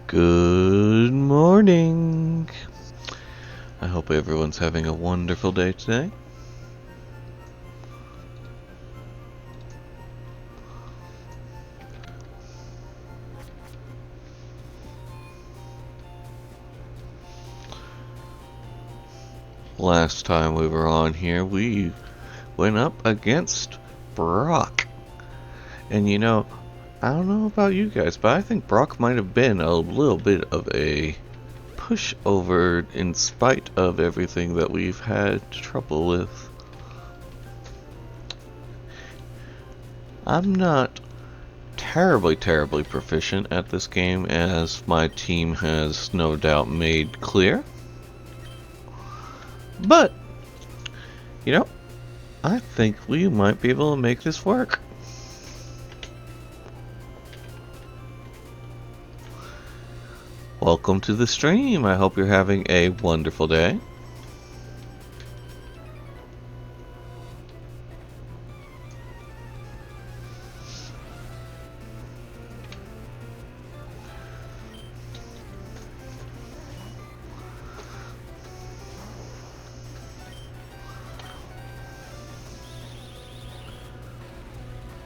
Good morning. I hope everyone's having a wonderful day today. Last time we were on here, we went up against Brock. And you know, I don't know about you guys, but I think Brock might have been a little bit of a pushover in spite of everything that we've had trouble with. I'm not terribly proficient at this game, as my team has no doubt made clear. But, you know, I think we might be able to make this work. Welcome to the stream. I hope you're having a wonderful day.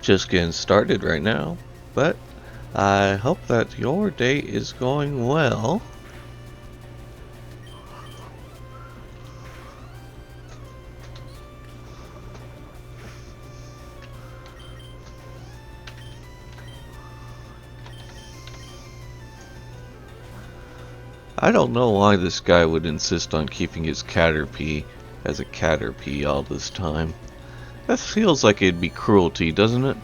Just getting started right now, but I hope that your day is going well. I don't know why this guy would insist on keeping his Caterpie as a Caterpie all this time. That feels like it'd be cruelty, doesn't it?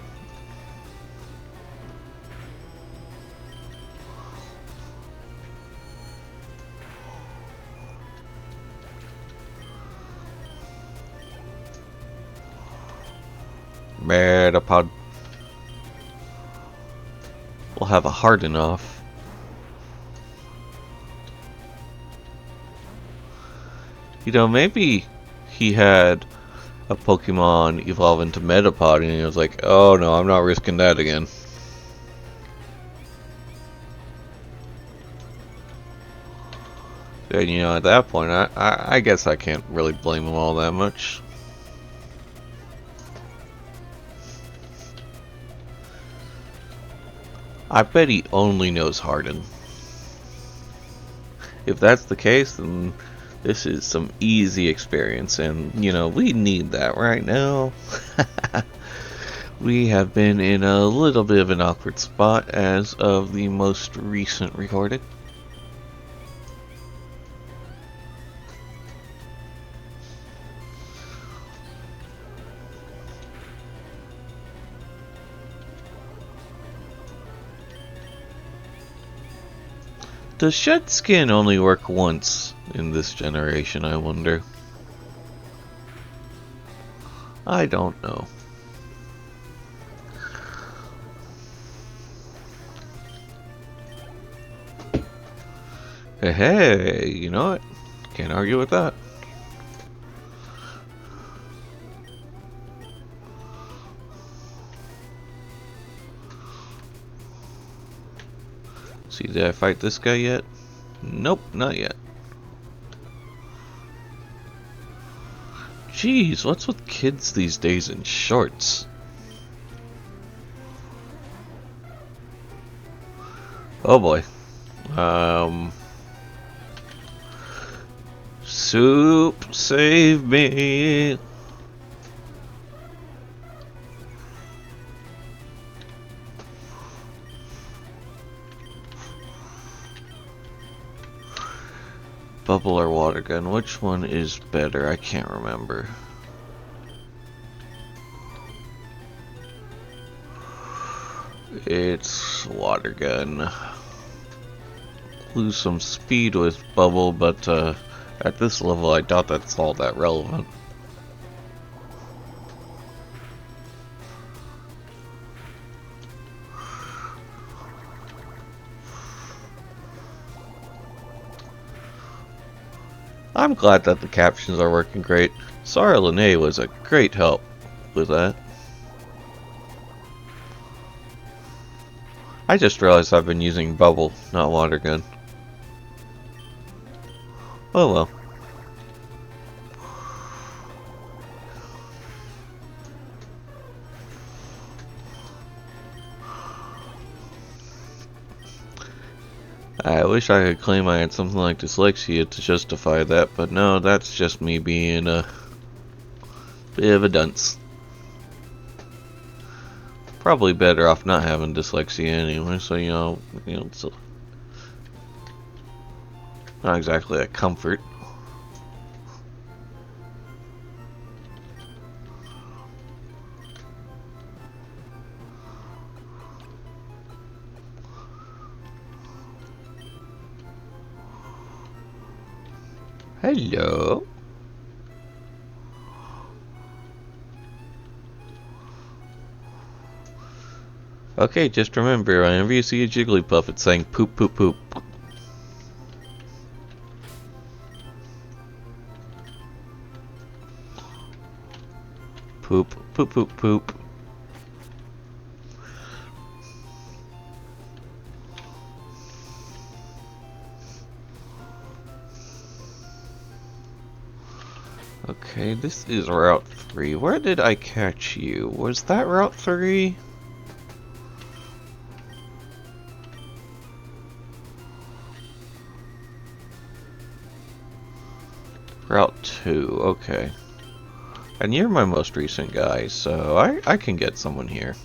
Metapod. We'll have a harden off. You know, maybe he had a Pokemon evolve into Metapod and he was like, oh no, I'm not risking that again. And you know, at that point, I guess I can't really blame him all that much. I bet he only knows Harden. If that's the case, then this is some easy experience, and you know, we need that right now. We have been in a little bit of an awkward spot as of the most recent recording. Does shed skin only work once in this generation, I wonder? I don't know. Hey, you know what? Can't argue with that. See, did I fight this guy yet? Nope, not yet. Jeez, what's with kids these days in shorts? Oh boy. Soup, save me. Bubble or water gun, which one is better? I can't remember. It's water gun. Lose some speed with bubble, but at this level I doubt that's all that relevant. I'm glad that the captions are working great. Sarah Lene was a great help with that. I just realized I've been using bubble, not water gun. Oh well. I wish I could claim I had something like dyslexia to justify that, but no, that's just me being a bit of a dunce. Probably better off not having dyslexia anyway, so it's not exactly a comfort. Hello. Okay, just remember, whenever you see a Jigglypuff, it's saying poop, poop, poop. Poop, poop, poop, poop. Okay, this is Route 3. Where did I catch you? Was that Route 3? Route 2, okay. And you're my most recent guy, so I can get someone here.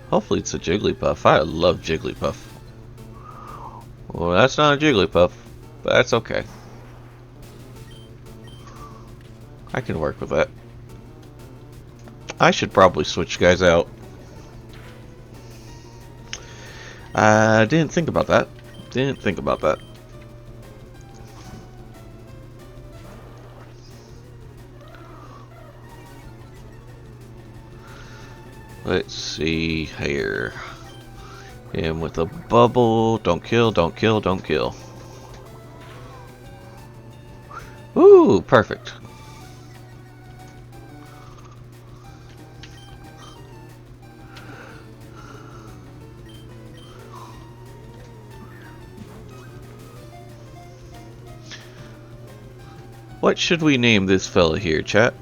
Hopefully it's a Jigglypuff. I love Jigglypuff. Well, that's not a Jigglypuff, but that's okay. I can work with that. I should probably switch guys out. I didn't think about that. Didn't think about that. Let's see here. And with a bubble, don't kill, don't kill, don't kill. Ooh, perfect. What should we name this fella here, chat?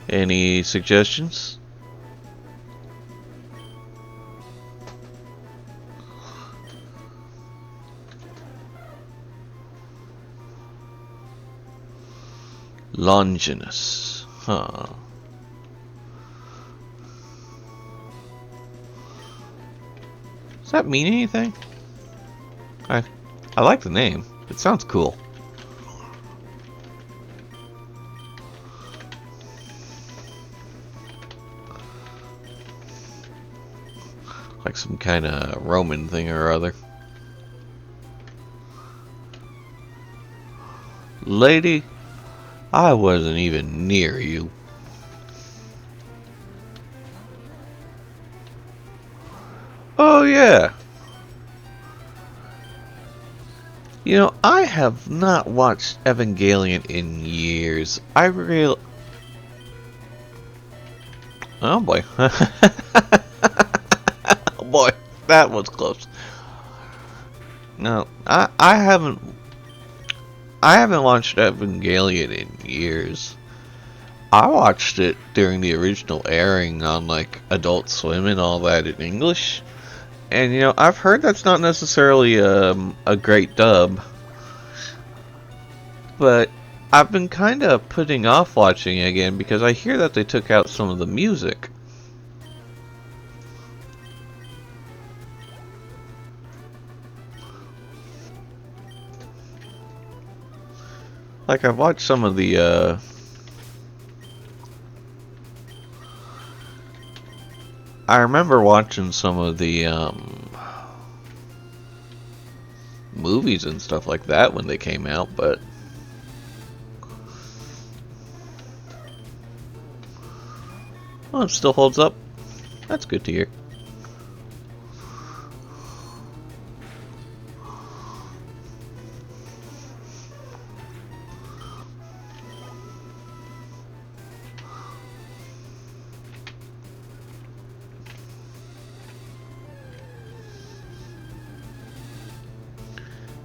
Any suggestions? Longinus. Huh. Does that mean anything? I like the name. It sounds cool. Like some kind of Roman thing or other. Lady, I wasn't even near you. Oh yeah. You know, I have not watched Evangelion in years. Oh boy. Oh boy, that was close. No, I haven't watched Evangelion in years. I watched it during the original airing on like Adult Swim and all that in English. And you know, I've heard that's not necessarily a great dub. But I've been kind of putting off watching it again because I hear that they took out some of the music. Like I've watched some of the I remember watching some of the movies and stuff like that when they came out, but oh, it still holds up. That's good to hear.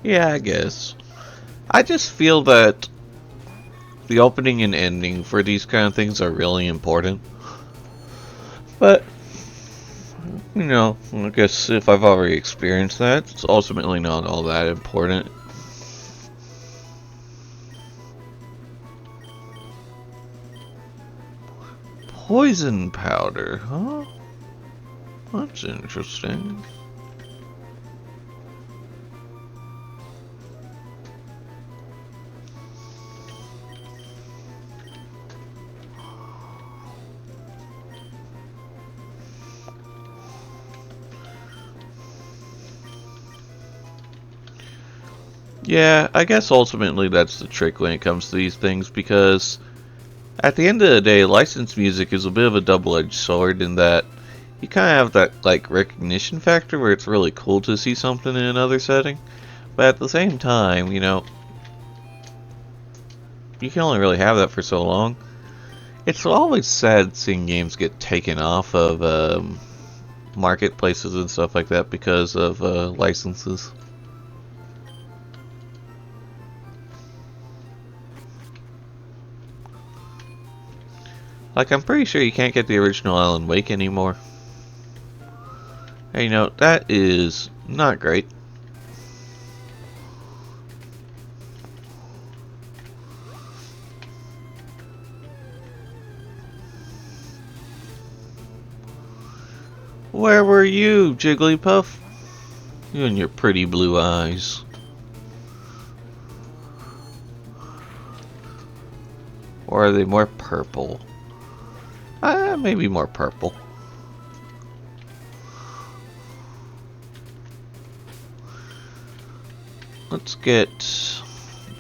Yeah, I guess. I just feel that the opening and ending for these kind of things are really important. But, you know, I guess if I've already experienced that, it's ultimately not all that important. Poison powder, huh? That's interesting. Yeah, I guess ultimately that's the trick when it comes to these things, because at the end of the day, licensed music is a bit of a double-edged sword in that you kind of have that like recognition factor where it's really cool to see something in another setting, but at the same time, you know, you can only really have that for so long. It's always sad seeing games get taken off of marketplaces and stuff like that because of licenses. Like, I'm pretty sure you can't get the original Alan Wake anymore. And, you know, that is not great. Where were you, Jigglypuff? You and your pretty blue eyes. Or are they more purple? Maybe more purple. Let's get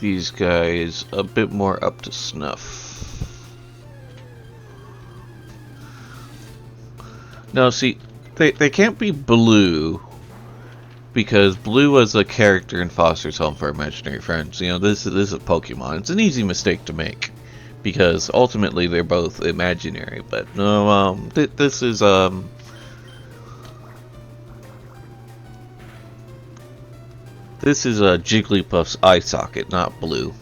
these guys a bit more up to snuff. No, see, they can't be blue, because Blue was a character in Foster's Home for Imaginary Friends. You know, this is a Pokemon. It's an easy mistake to make, because ultimately they're both imaginary. But no, this is this is a Jigglypuff's eye socket, not Blue.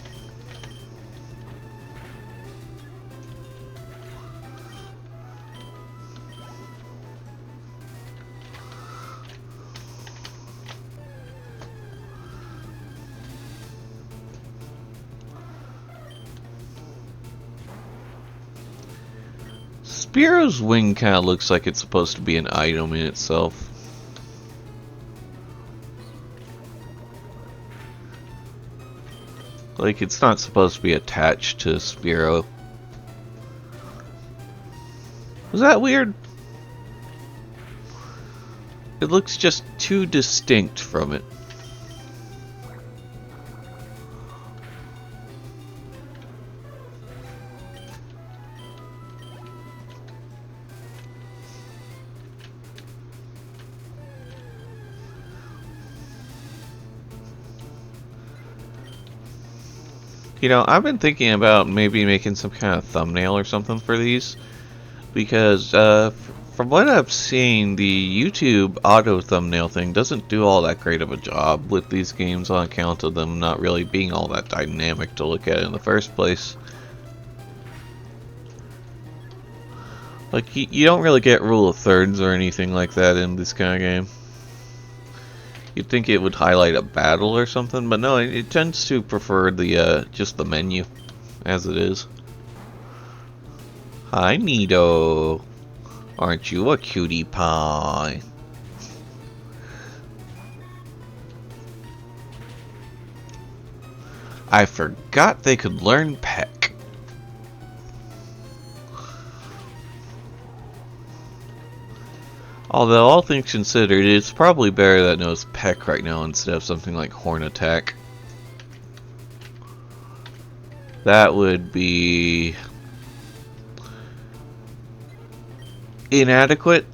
Spearo's wing kind of looks like it's supposed to be an item in itself. Like, it's not supposed to be attached to Spearow. Was that weird? It looks just too distinct from it. You know, I've been thinking about maybe making some kind of thumbnail or something for these, because from what I've seen, the YouTube auto thumbnail thing doesn't do all that great of a job with these games on account of them not really being all that dynamic to look at in the first place. Like, you don't really get rule of thirds or anything like that in this kind of game. You'd think it would highlight a battle or something, but no, it tends to prefer the just the menu as it is. Hi, Nido. Aren't you a cutie pie? I forgot they could learn Peck. Although, all things considered, it's probably better that it knows Peck right now instead of something like Horn Attack. That would be inadequate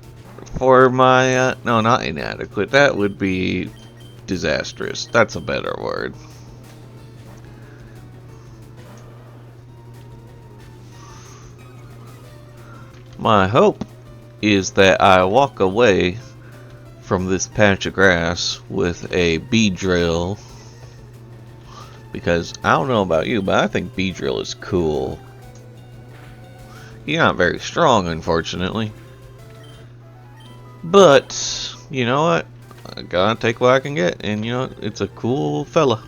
for my, no, not inadequate. That would be disastrous. That's a better word. My hope is that I walk away from this patch of grass with a bee drill Because I don't know about you, but I think Beedrill is cool. He's not very strong, unfortunately. But, you know what? I gotta take what I can get, and you know, it's a cool fella.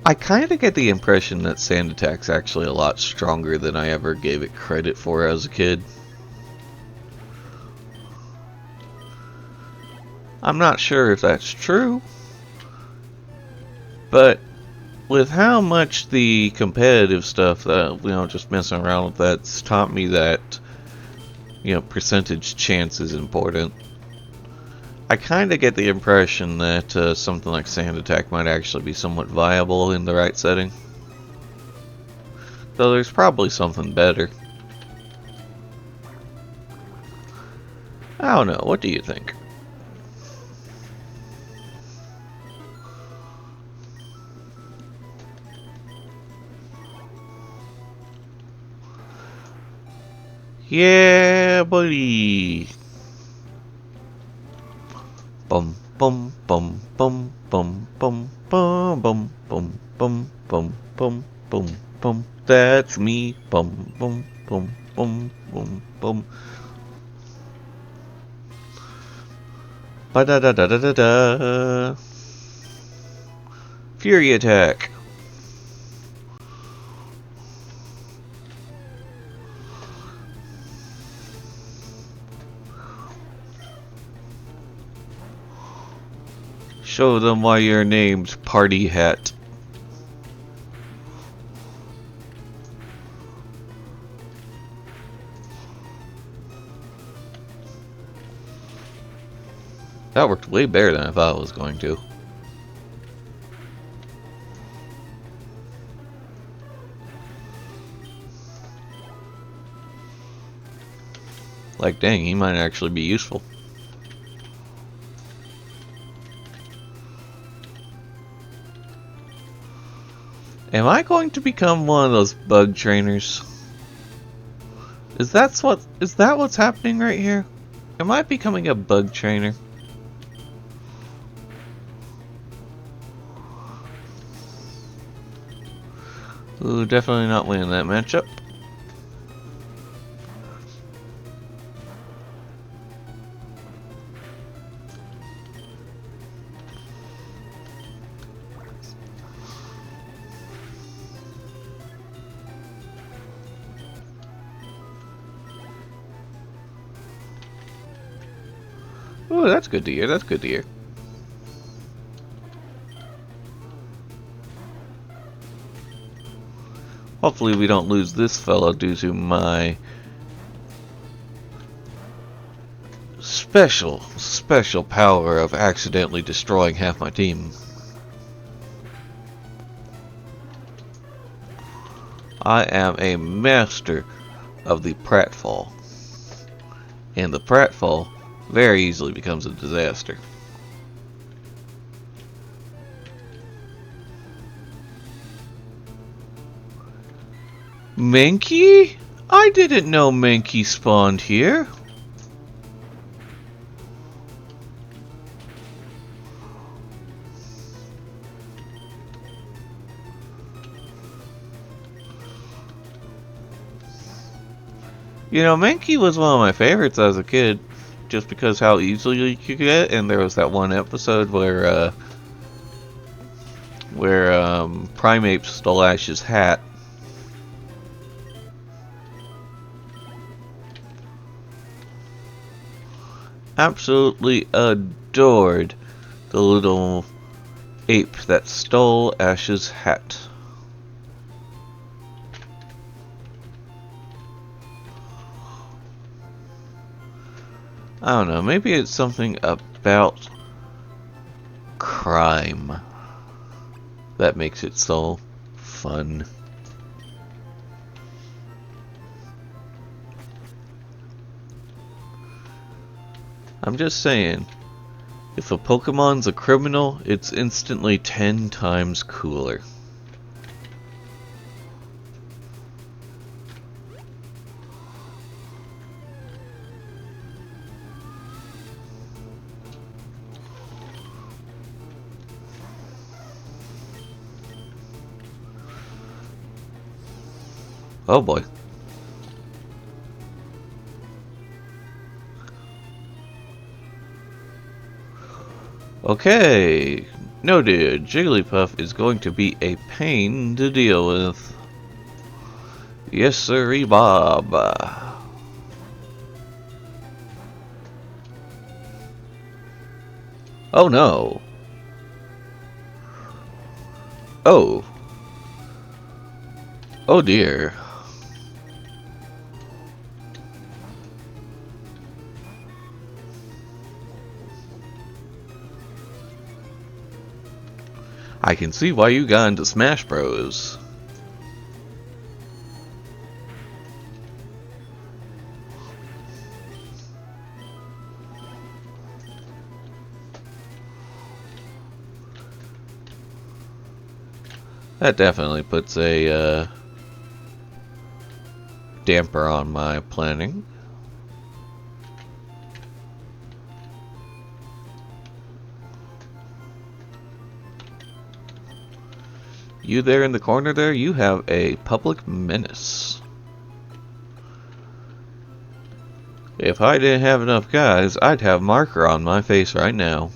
I kind of get the impression that Sand Attack's actually a lot stronger than I ever gave it credit for as a kid. I'm not sure if that's true, but with how much the competitive stuff that, you know, just messing around with that's taught me that, you know, percentage chance is important. I kind of get the impression that something like Sand Attack might actually be somewhat viable in the right setting. Though there's probably something better. I don't know, what do you think? Yeah, buddy! Bum bum bum bum bum bum bum bum bum bum bum bum bum bum. That's me. Bum bum bum bum bum bum. Ba da da da da da da. Fury attack. Show them why your name's Party Hat. That worked way better than I thought it was going to. Like, dang, he might actually be useful. Am I going to become one of those bug trainers? Is that what's happening right here? Am I becoming a bug trainer? Ooh, definitely not winning that matchup. Ooh, that's good to hear, that's good to hear. Hopefully we don't lose this fellow due to my special power of accidentally destroying half my team. I am a master of the pratfall. And the pratfall very easily becomes a disaster. Mankey? I didn't know Mankey spawned here. You know, Mankey was one of my favorites as a kid, just because how easily you could get, and there was that one episode where Primeape stole Ash's hat. Absolutely adored the little ape that stole Ash's hat. I don't know, maybe it's something about crime that makes it so fun. I'm just saying, If a Pokemon's a criminal, it's instantly 10 times cooler. Oh boy. Okay, noted. Jigglypuff is going to be a pain to deal with. Yes, sirree, Bob. Oh no. Oh. Oh dear. I can see why you got into Smash Bros. That definitely puts a damper on my planning. You there in the corner there, you have a public menace. If I didn't have enough guys, I'd have marker on my face right now.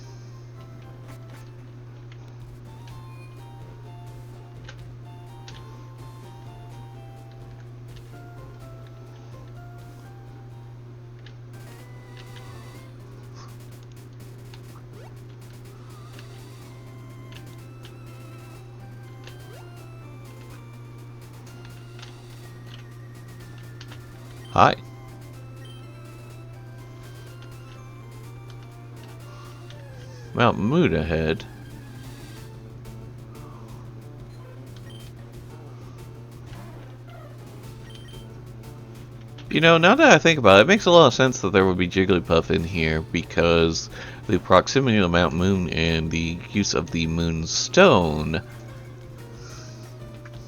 Hi. Mount Mood ahead. You know, now that I think about it, it makes a lot of sense that there would be Jigglypuff in here because the proximity of Mount Moon and the use of the Moon Stone.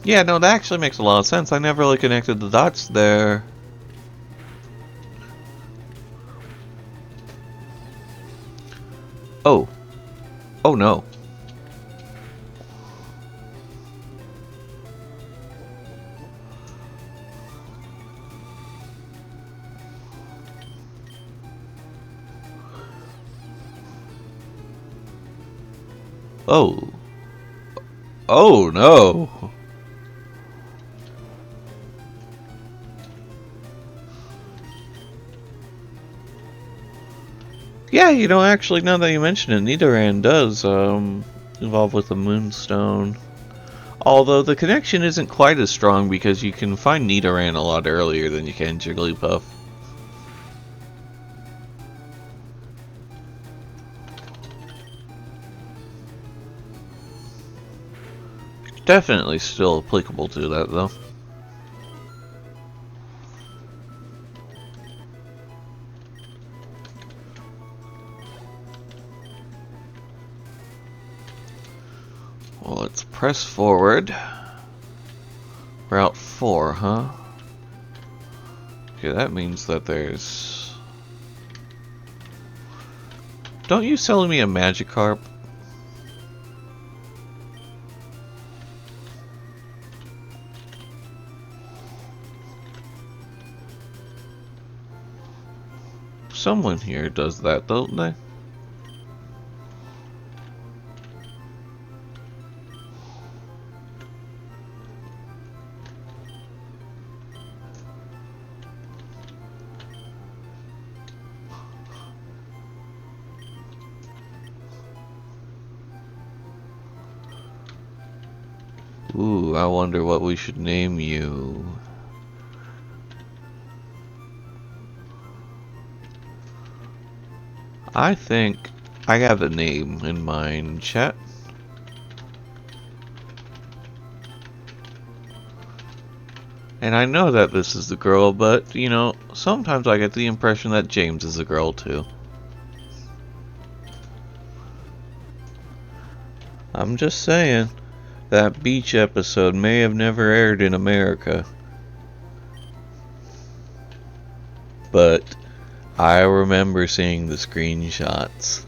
Yeah, no, that actually makes a lot of sense. I never really connected the dots there. Oh. Oh no. Oh. Oh no. Yeah, you know, actually, now that you mention it, Nidoran does involve with the Moonstone. Although the connection isn't quite as strong because you can find Nidoran a lot earlier than you can Jigglypuff. Definitely still applicable to that, though. Well, let's press forward. Route 4, huh? Okay, that means that there's... Don't you sell me a Magikarp? Someone here does that, don't they? Ooh, I wonder what we should name you. I think I have a name in mind, chat. And I know that this is the girl, but, you know, sometimes I get the impression that James is a girl too. I'm just saying, that beach episode may have never aired in America. But I remember seeing the screenshots.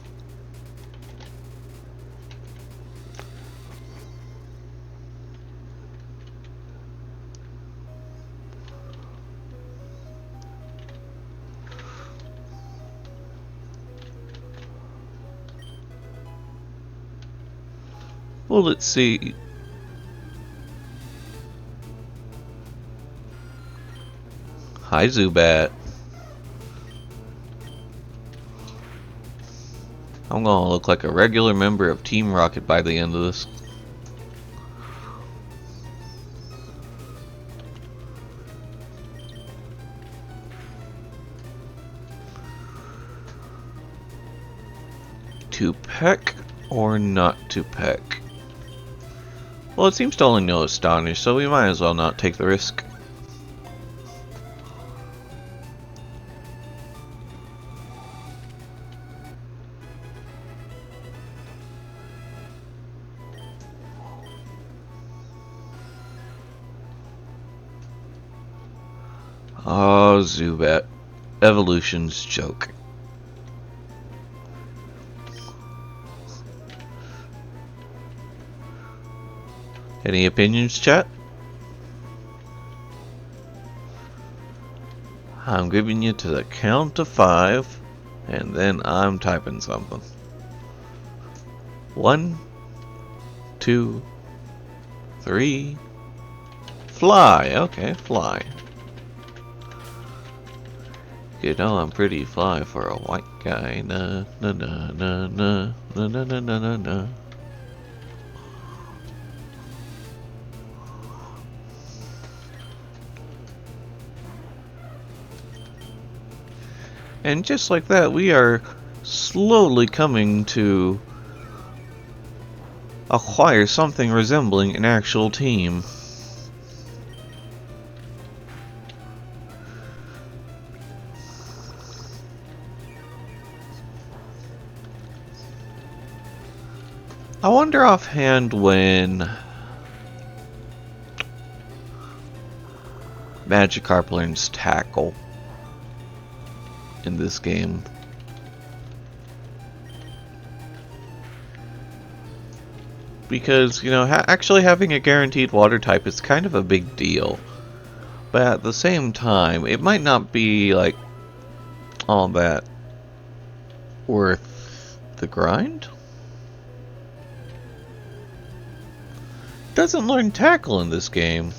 Well, let's see. Hi, Zubat. I'm gonna look like a regular member of Team Rocket by the end of this. To peck or not to peck? Well, it seems to only know Astonish, so we might as well not take the risk. Oh, Zubat. Evolution's joke. Any opinions, chat? I'm giving you to the count of 5, and then I'm typing something. 1, 2, 3. Fly. Okay, fly. You know I'm pretty fly for a white guy. Na na na na na na na na na na na. And just like that, we are slowly coming to acquire something resembling an actual team. I wonder offhand when Magikarp learns Tackle in this game. Because, you know, actually having a guaranteed water type is kind of a big deal. But at the same time, it might not be, like, all that worth the grind? Doesn't learn Tackle in this game.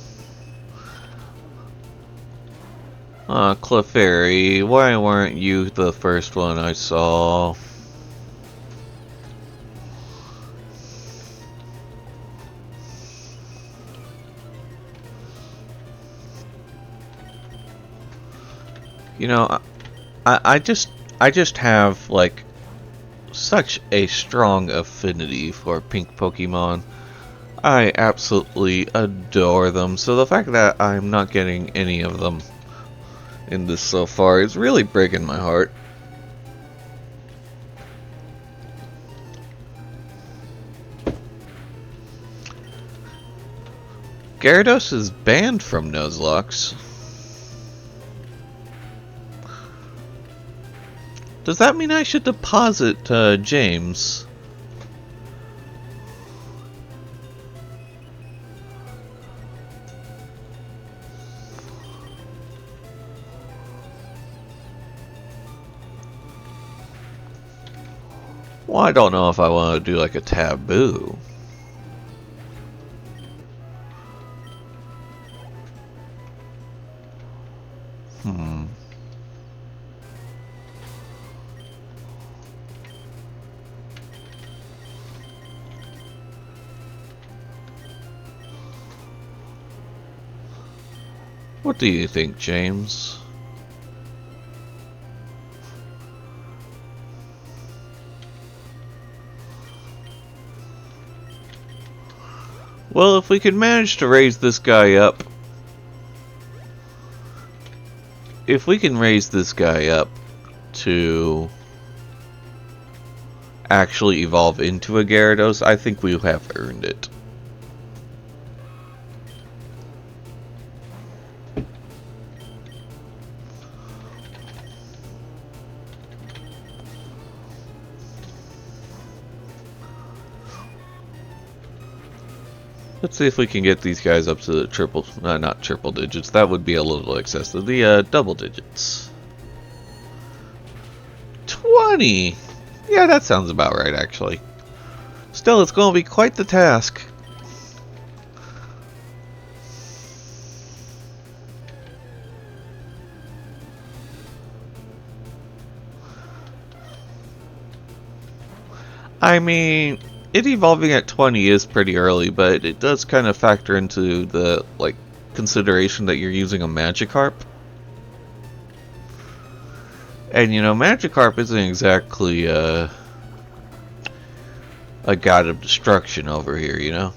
Clefairy, why weren't you the first one I saw? You know, I just have, like, such a strong affinity for pink Pokemon. I absolutely adore them, so the fact that I'm not getting any of them in this so far is really breaking my heart. Gyarados is banned from Nuzlocke. Does that mean I should deposit James? Well, I don't know if I want to do like a taboo. What do you think, James? Well, if we could manage to raise this guy up... If we can raise this guy up to actually evolve into a Gyarados, I think we have earned it. Let's see if we can get these guys up to the triple, not triple digits. That would be a little excessive. The double digits. 20! Yeah, that sounds about right, actually. Still, it's going to be quite the task. I mean, it evolving at 20 is pretty early, but it does kind of factor into the, like, consideration that you're using a Magikarp. And, you know, Magikarp isn't exactly, a god of destruction over here, you know?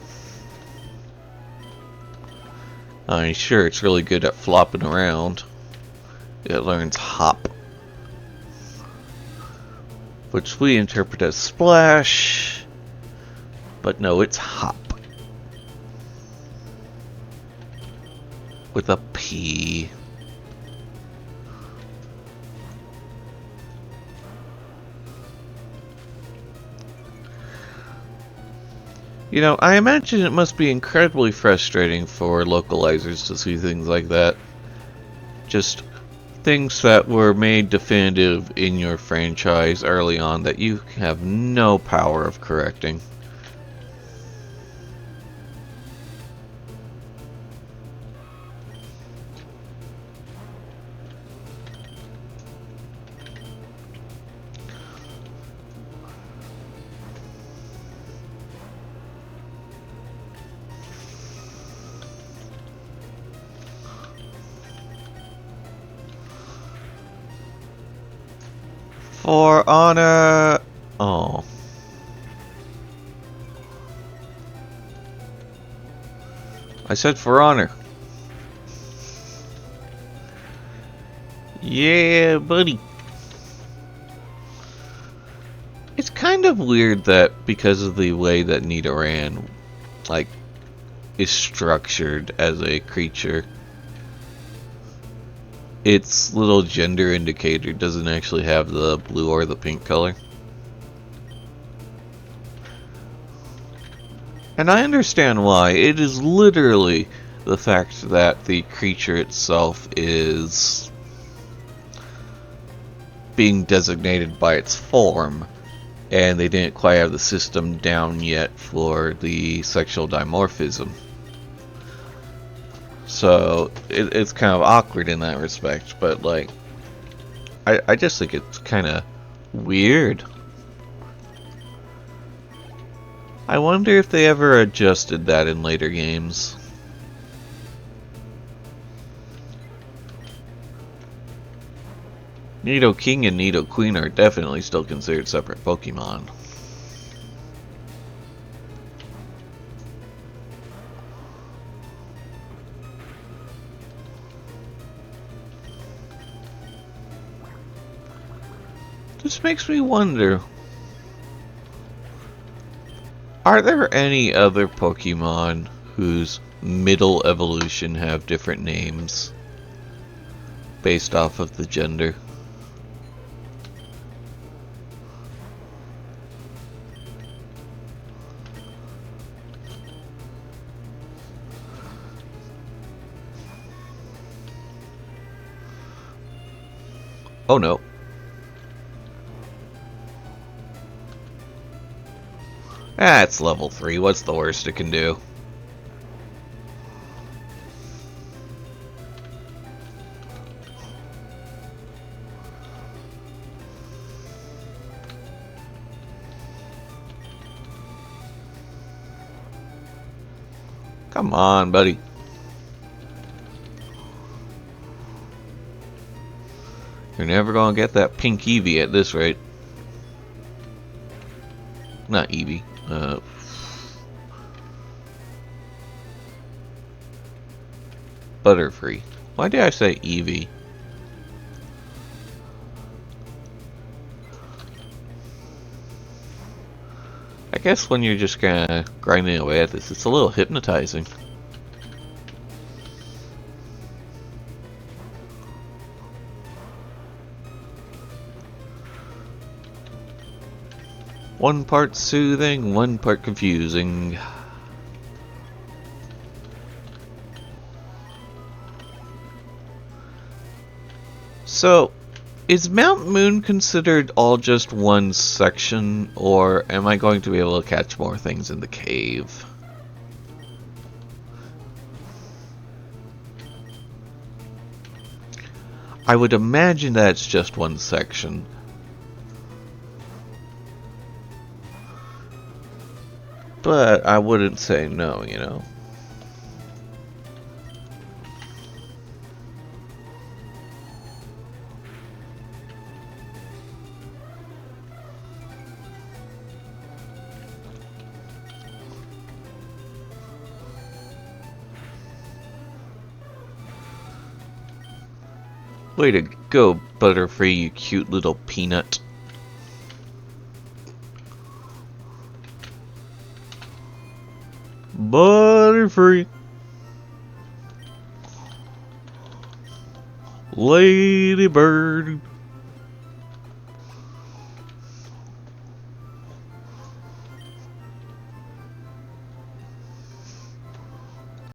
I mean, sure, it's really good at flopping around. It learns Hop, which we interpret as Splash, but no, it's Hop. With a P. You know, I imagine it must be incredibly frustrating for localizers to see things like that. Just things that were made definitive in your franchise early on that you have no power of correcting. For honor... Oh. I said for honor. Yeah, buddy. It's kind of weird that because of the way that Nidoran, like, is structured as a creature, its little gender indicator doesn't actually have the blue or the pink color. And I understand why. It is literally the fact that the creature itself is being designated by its form, and they didn't quite have the system down yet for the sexual dimorphism. So it's kind of awkward in that respect, but like, I just think it's kind of weird. I wonder if they ever adjusted that in later games. Nidoking and Nidoqueen are definitely still considered separate Pokemon. This makes me wonder, are there any other Pokemon whose middle evolution have different names based off of the gender? Oh no. Ah, it's level 3. What's the worst it can do? Come on, buddy. You're never gonna get that pink Eevee at this rate. Not Eevee. Butterfree. Why did I say Eevee? I guess when you're just kind of grinding away at this, it's a little hypnotizing. One part soothing, one part confusing. So, is Mount Moon considered all just one section, or am I going to be able to catch more things in the cave? I would imagine that it's just one section. But I wouldn't say no, you know. Way to go, Butterfree, you cute little peanut. Butterfree. Ladybird.